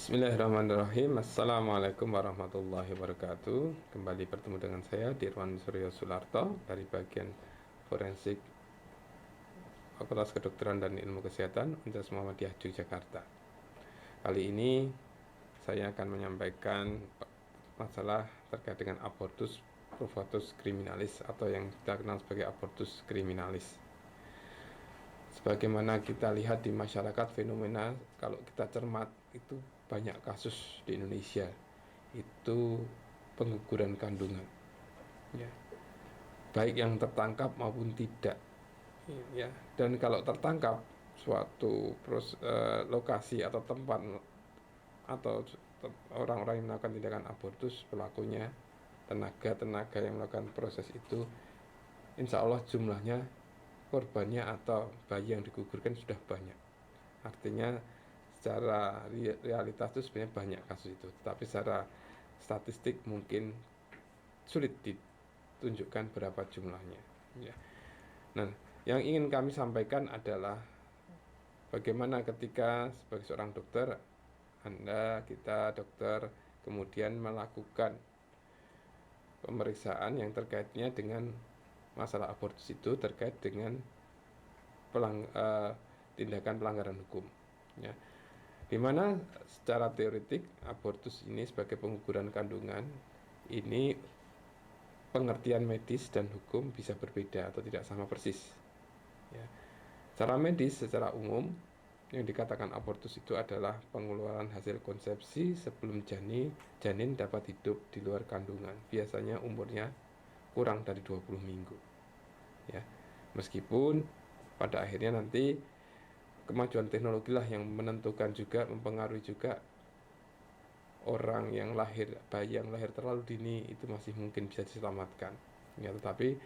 Bismillahirrahmanirrahim. Assalamualaikum warahmatullahi wabarakatuh. Kembali bertemu dengan saya Dirwan Suryo Sularto dari bagian forensik Fakultas Kedokteran dan Ilmu Kesehatan Universitas Muhammadiyah Yogyakarta. Kali ini saya akan menyampaikan masalah terkait dengan abortus profatus criminalis atau yang kita kenal sebagai abortus criminalis. Sebagaimana kita lihat di masyarakat, fenomena kalau kita cermat itu banyak kasus di Indonesia itu pengguguran kandungan, ya, baik yang tertangkap maupun tidak, ya. Dan kalau tertangkap suatu lokasi atau tempat atau orang-orang yang melakukan tindakan abortus, pelakunya tenaga yang melakukan proses itu, insya Allah jumlahnya korbannya atau bayi yang digugurkan sudah banyak. Artinya secara realitas itu sebenarnya banyak kasus itu, tetapi secara statistik mungkin sulit ditunjukkan berapa jumlahnya, ya. Nah, yang ingin kami sampaikan adalah bagaimana ketika sebagai seorang dokter, kita dokter kemudian melakukan pemeriksaan yang terkaitnya dengan masalah abortus itu terkait dengan tindakan pelanggaran hukum, ya, dimana secara teoretik abortus ini sebagai pengguguran kandungan ini pengertian medis dan hukum bisa berbeda atau tidak sama persis, ya. Secara medis, secara umum yang dikatakan abortus itu adalah pengeluaran hasil konsepsi sebelum janin dapat hidup di luar kandungan, biasanya umurnya kurang dari 20 minggu, ya. Meskipun pada akhirnya nanti kemajuan teknologi lah yang menentukan juga, mempengaruhi juga orang yang bayi yang lahir terlalu dini itu masih mungkin bisa diselamatkan, ya. Tetapi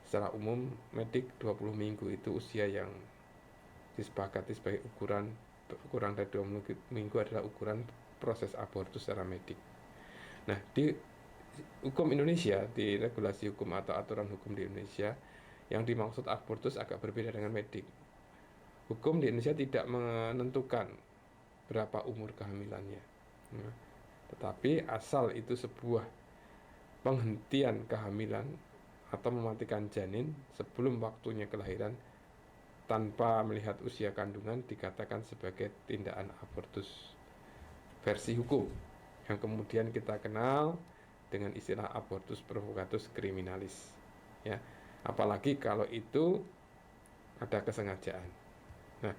secara umum medik 20 minggu itu usia yang disepakati sebagai ukuran kurang dari 20 minggu adalah ukuran proses abortus secara medik. Nah, di hukum Indonesia, di regulasi hukum atau aturan hukum di Indonesia, yang dimaksud abortus agak berbeda dengan medik. Hukum di Indonesia tidak menentukan berapa umur kehamilannya, nah, tetapi asal itu sebuah penghentian kehamilan atau mematikan janin sebelum waktunya kelahiran tanpa melihat usia kandungan dikatakan sebagai tindakan abortus versi hukum, yang kemudian kita kenal dengan istilah abortus provocatus criminalis, ya. Apalagi kalau itu ada kesengajaan. Nah,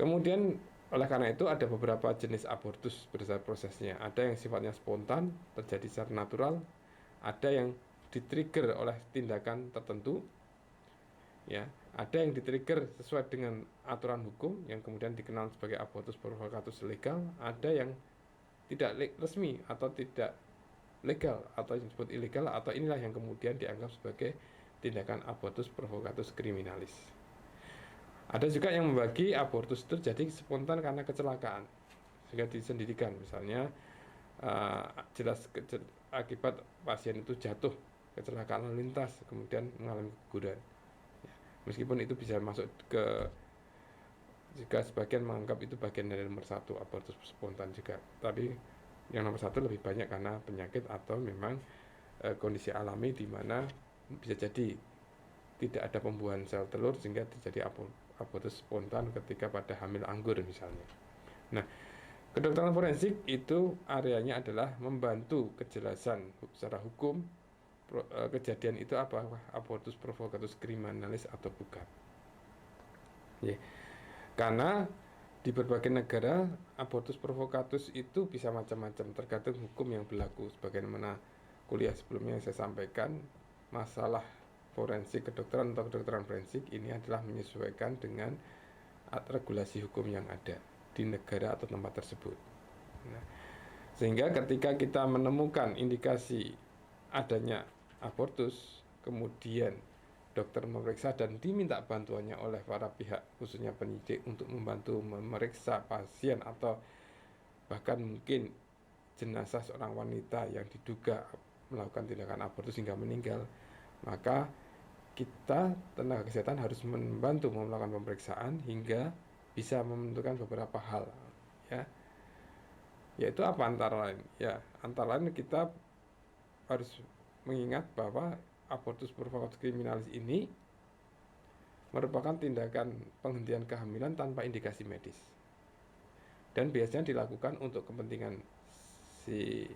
kemudian oleh karena itu ada beberapa jenis abortus berdasar prosesnya. Ada yang sifatnya spontan, terjadi secara natural, ada yang ditrigger oleh tindakan tertentu, ya. Ada yang ditrigger sesuai dengan aturan hukum yang kemudian dikenal sebagai abortus provocatus legal, ada yang tidak resmi atau tidak legal atau yang disebut ilegal, atau inilah yang kemudian dianggap sebagai tindakan abortus provocatus criminalis. Ada juga yang membagi abortus itu terjadi spontan karena kecelakaan sehingga disendirikan, misalnya jelas akibat pasien itu jatuh, kecelakaan lalu lintas, kemudian mengalami keguguran, ya. Meskipun itu bisa masuk ke, jika sebagian menganggap itu bagian dari nomor satu abortus spontan juga, tapi yang nomor satu lebih banyak karena penyakit atau memang kondisi alami di mana bisa jadi tidak ada pembuahan sel telur sehingga terjadi abortus spontan ketika pada hamil anggur misalnya. Nah, kedokteran forensik itu areanya adalah membantu kejelasan secara hukum kejadian itu apakah abortus provocatus criminalis atau bukan, ya. Karena di berbagai negara abortus provocatus itu bisa macam-macam tergantung hukum yang berlaku. Sebagaimana kuliah sebelumnya yang saya sampaikan, masalah forensik kedokteran atau kedokteran forensik ini adalah menyesuaikan dengan regulasi hukum yang ada di negara atau tempat tersebut. Nah, sehingga ketika kita menemukan indikasi adanya abortus, kemudian dokter memeriksa dan diminta bantuannya oleh para pihak, khususnya penyidik, untuk membantu memeriksa pasien atau bahkan mungkin jenazah seorang wanita yang diduga melakukan tindakan abortus hingga meninggal, maka kita tenaga kesehatan harus membantu melakukan pemeriksaan hingga bisa menentukan beberapa hal, ya. Yaitu apa antara lain? Ya, antara lain kita harus mengingat bahwa abortus purvatus criminalis ini merupakan tindakan penghentian kehamilan tanpa indikasi medis. Dan biasanya dilakukan untuk kepentingan si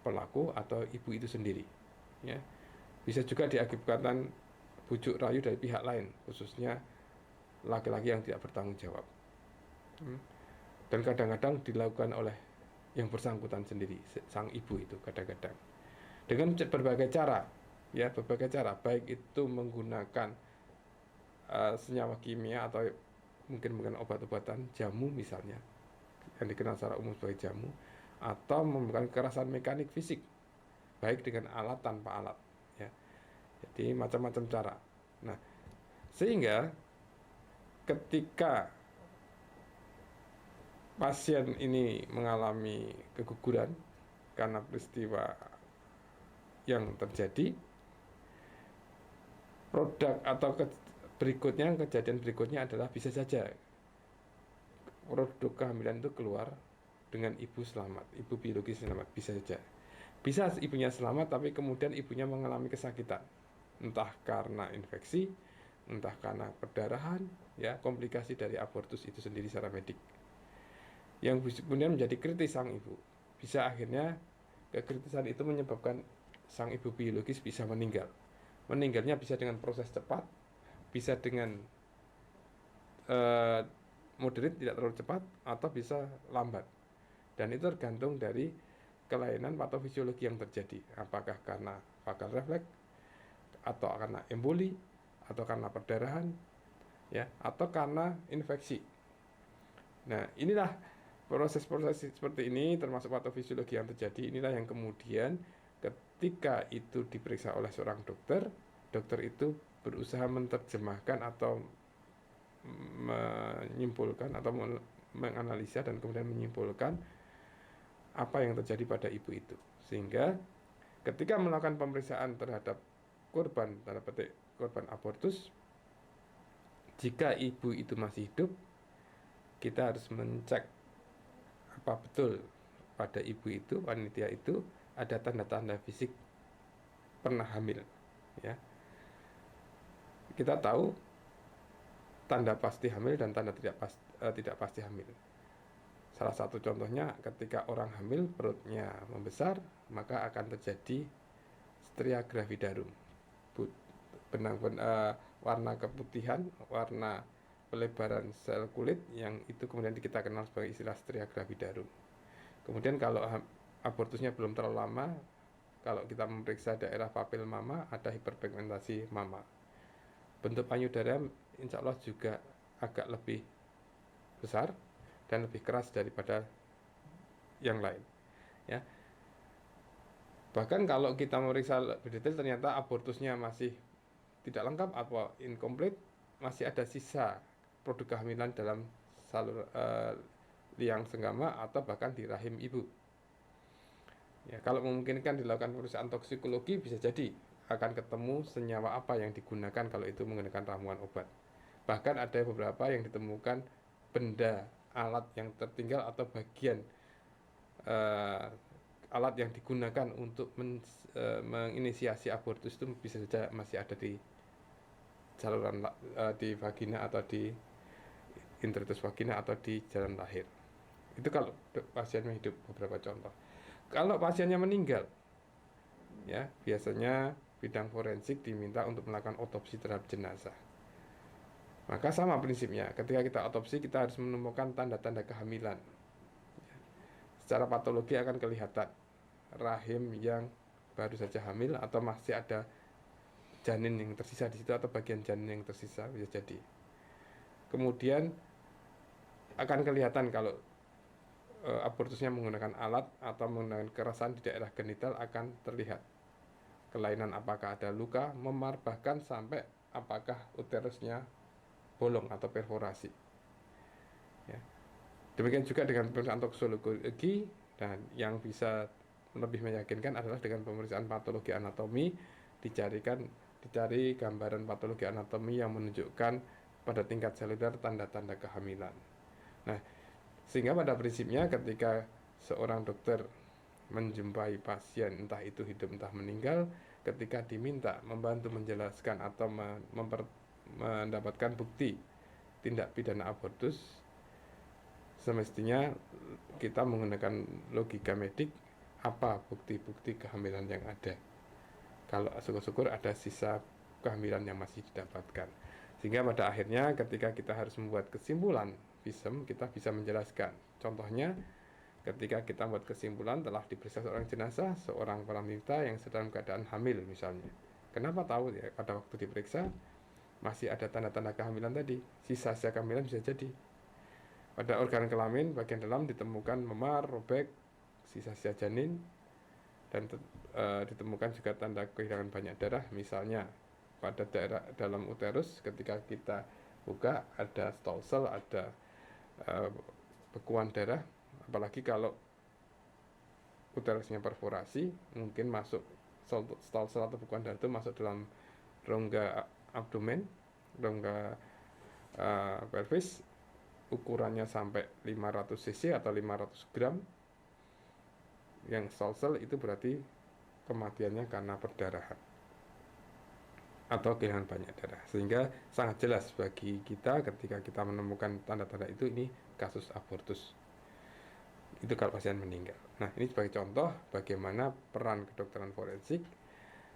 pelaku atau ibu itu sendiri. Ya. Bisa juga diakibatkan bujuk rayu dari pihak lain, khususnya laki-laki yang tidak bertanggung jawab. Dan kadang-kadang dilakukan oleh yang bersangkutan sendiri, sang ibu itu kadang-kadang. Dengan berbagai cara, ya berbagai cara, baik itu menggunakan senyawa kimia atau mungkin obat-obatan, jamu misalnya, yang dikenal secara umum sebagai jamu, atau memberikan kekerasan mekanik fisik, baik dengan alat tanpa alat. Ya. Jadi macam-macam cara. Nah, sehingga ketika pasien ini mengalami keguguran karena peristiwa yang terjadi, produk atau kejadian berikutnya adalah bisa saja produk kehamilan itu keluar dengan ibu selamat, ibu biologis selamat, bisa saja. Bisa ibunya selamat tapi kemudian ibunya mengalami kesakitan, entah karena infeksi, entah karena perdarahan, ya komplikasi dari abortus itu sendiri secara medik. Yang kemudian menjadi kritis sang ibu. Bisa akhirnya kekritisan itu menyebabkan sang ibu biologis bisa meninggal. Meninggalnya bisa dengan proses cepat, bisa dengan moderate tidak terlalu cepat, atau bisa lambat. Dan itu tergantung dari kelainan patofisiologi yang terjadi. Apakah karena vagal refleks, atau karena emboli, atau karena perdarahan, ya, atau karena infeksi. Nah, inilah proses-proses seperti ini termasuk patofisiologi yang terjadi. Inilah yang kemudian ketika itu diperiksa oleh seorang dokter, dokter itu berusaha menerjemahkan atau menyimpulkan atau menganalisa dan kemudian menyimpulkan apa yang terjadi pada ibu itu. Sehingga ketika melakukan pemeriksaan terhadap korban, tanda petik korban abortus, jika ibu itu masih hidup, kita harus mencek apa betul pada ibu itu, wanita itu ada tanda-tanda fisik pernah hamil, ya. Kita tahu tanda pasti hamil dan tanda tidak pasti hamil. Salah satu contohnya ketika orang hamil perutnya membesar, maka akan terjadi stria gravidarum, warna keputihan, warna pelebaran sel kulit yang itu kemudian kita kenal sebagai istilah stria gravidarum. Kemudian kalau abortusnya belum terlalu lama, kalau kita memeriksa daerah papil mama, ada hiperpigmentasi mama. Bentuk payudara insya Allah juga agak lebih besar dan lebih keras daripada yang lain, ya. Bahkan kalau kita memeriksa lebih detail, ternyata abortusnya masih tidak lengkap atau incomplete, masih ada sisa produk kehamilan dalam salur liang senggama atau bahkan di rahim ibu. Ya, kalau memungkinkan dilakukan pemeriksaan toksikologi, bisa jadi akan ketemu senyawa apa yang digunakan kalau itu menggunakan ramuan obat. Bahkan ada beberapa yang ditemukan benda alat yang tertinggal atau bagian alat yang digunakan untuk menginisiasi abortus itu bisa saja masih ada di saluran di vagina atau di introitus vagina atau di jalan lahir. Itu kalau pasiennya hidup, beberapa contoh. Kalau pasiennya meninggal, ya biasanya bidang forensik diminta untuk melakukan otopsi terhadap jenazah. Maka sama prinsipnya, ketika kita otopsi kita harus menemukan tanda-tanda kehamilan. Secara patologi akan kelihatan rahim yang baru saja hamil atau masih ada janin yang tersisa di situ atau bagian janin yang tersisa, bisa jadi. Kemudian akan kelihatan kalau abortusnya menggunakan alat atau menggunakan kekerasan di daerah genital, akan terlihat kelainan, apakah ada luka, memar, bahkan sampai apakah uterusnya bolong atau perforasi, ya. Demikian juga dengan pemeriksaan toksikologi, dan yang bisa lebih meyakinkan adalah dengan pemeriksaan patologi anatomi, dicari gambaran patologi anatomi yang menunjukkan pada tingkat seluler tanda-tanda kehamilan. Nah, sehingga pada prinsipnya ketika seorang dokter menjumpai pasien entah itu hidup entah meninggal, ketika diminta membantu menjelaskan atau mendapatkan bukti tindak pidana abortus, semestinya kita menggunakan logika medik, apa bukti-bukti kehamilan yang ada. Kalau syukur-syukur ada sisa kehamilan yang masih didapatkan. Sehingga pada akhirnya ketika kita harus membuat kesimpulan visum, kita bisa menjelaskan. Contohnya, ketika kita membuat kesimpulan telah diperiksa seorang jenazah, seorang wanita yang sedang keadaan hamil misalnya. Kenapa tahu ya? Pada waktu diperiksa masih ada tanda-tanda kehamilan tadi, sisa-sisa kehamilan bisa jadi. Pada organ kelamin bagian dalam ditemukan memar, robek, sisa-sisa janin, dan ditemukan juga tanda kehilangan banyak darah, misalnya pada daerah dalam uterus ketika kita buka ada stolsel, ada bekuan darah, apalagi kalau uterusnya perforasi, mungkin masuk stolsel atau bekuan darah itu masuk dalam rongga abdomen, rongga pelvis, ukurannya sampai 500 cc atau 500 gram. Yang stolsel itu berarti kematiannya karena perdarahan atau kehilangan banyak darah, sehingga sangat jelas bagi kita ketika kita menemukan tanda-tanda itu, ini kasus abortus. Itu kalau pasien meninggal. Nah, ini sebagai contoh bagaimana peran kedokteran forensik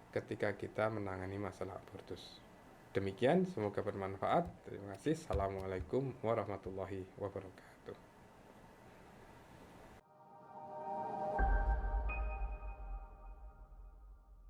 ketika kita menangani masalah abortus. Demikian, semoga bermanfaat. Terima kasih. Assalamualaikum warahmatullahi wabarakatuh.